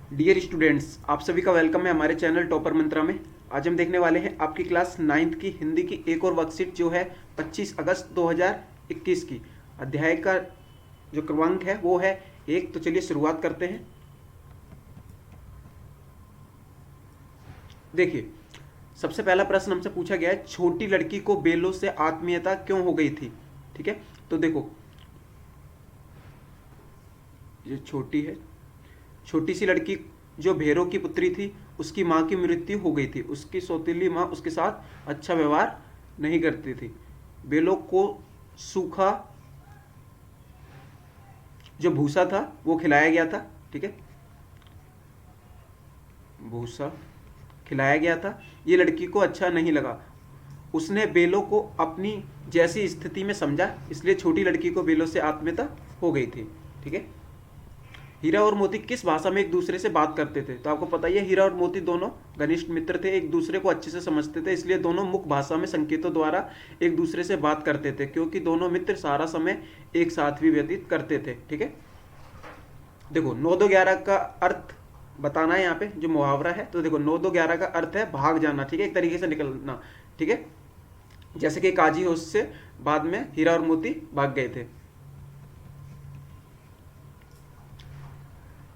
Dear students, आप सभी का वेलकम है हमारे चैनल टॉपर मंत्रा में। आज हम देखने वाले हैं आपकी क्लास 9th की हिंदी की एक और वर्कशीट जो है 25 अगस्त 2021 की। अध्याय का जो क्रमांक है वो है 1। तो चलिए शुरुआत करते हैं। देखिए, सबसे पहला प्रश्न हमसे पूछा गया है, छोटी लड़की को बेलों से आत्मीयता क्यों हो गई थी। ठीक है, तो देखो, ये छोटी है, छोटी सी लड़की जो भेरों की पुत्री थी, उसकी माँ की मृत्यु हो गई थी। उसकी सौतेली माँ उसके साथ अच्छा व्यवहार नहीं करती थी। बेलों को सूखा जो भूसा था वो खिलाया गया था। ठीक है, भूसा खिलाया गया था। ये लड़की को अच्छा नहीं लगा। उसने बेलों को अपनी जैसी स्थिति में समझा, इसलिए छोटी लड़की को बेलों से आत्मीयता हो गई थी। ठीक है, हीरा और मोती किस भाषा में एक दूसरे से बात करते थे। तो आपको पता ही है, हीरा और मोती दोनों घनिष्ठ मित्र थे, एक दूसरे को अच्छे से समझते थे, इसलिए दोनों मुख्य भाषा में संकेतों द्वारा एक दूसरे से बात करते थे, क्योंकि दोनों मित्र सारा समय एक साथ भी व्यतीत करते थे। ठीक है, देखो 9 2 11 का अर्थ बताना है यहाँ पे जो मुहावरा है। तो देखो 9 2 11 का अर्थ है भाग जाना। ठीक है, एक तरीके से निकलना। ठीक है, जैसे कि काजी होश से बाद में हीरा और मोती भाग गए थे।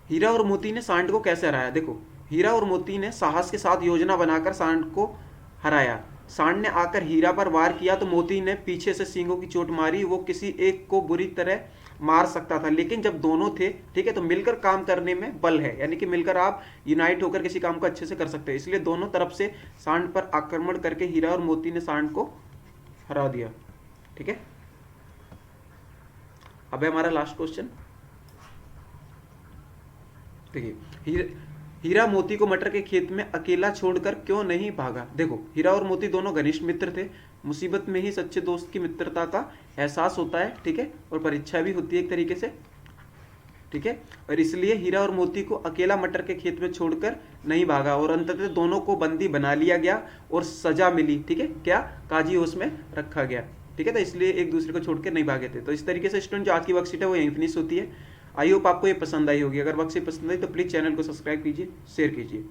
हीरा और मोती ने सांड को कैसे हराया। देखो, हीरा और मोती ने साहस के साथ योजना बनाकर सांड को हराया। सांड ने आकर हीरा पर वार किया तो मोती ने पीछे से सींगों की चोट मारी। वो किसी एक को बुरी तरह मार सकता था, लेकिन जब दोनों थे, ठीक है, तो मिलकर काम करने में बल है, यानी कि मिलकर आप यूनाइट होकर किसी काम को अच्छे से कर सकते हैं। इसलिए दोनों तरफ से सांड पर आक्रमण करके हीरा और मोती ने सांड को हरा दिया। ठीक है, अब है हमारा लास्ट क्वेश्चन। देखिए, हीरा मोती को मटर के खेत में अकेला छोड़कर क्यों नहीं भागा। देखो, हीरा और मोती दोनों घनिष्ठ मित्र थे। मुसीबत में ही सच्चे दोस्त की मित्रता का एहसास होता है। ठीक है, और परीक्षा भी होती है एक तरीके से। ठीक है, और इसलिए हीरा और मोती को अकेला मटर के खेत में छोड़कर नहीं भागा, और अंततः दोनों को बंदी बना लिया गया और सजा मिली। ठीक है, क्या काजी हाउस में रखा गया। ठीक है, तो इसलिए एक दूसरे को छोड़ के नहीं भागे थे। तो इस तरीके से स्टूडेंट जो आज की वर्कशीट है वो यहीं फिनिश होती है। आई होप आपको ये पसंद आई होगी। अगर वर्कशीट पसंद आई तो प्लीज़ चैनल को सब्सक्राइब कीजिए, शेयर कीजिए।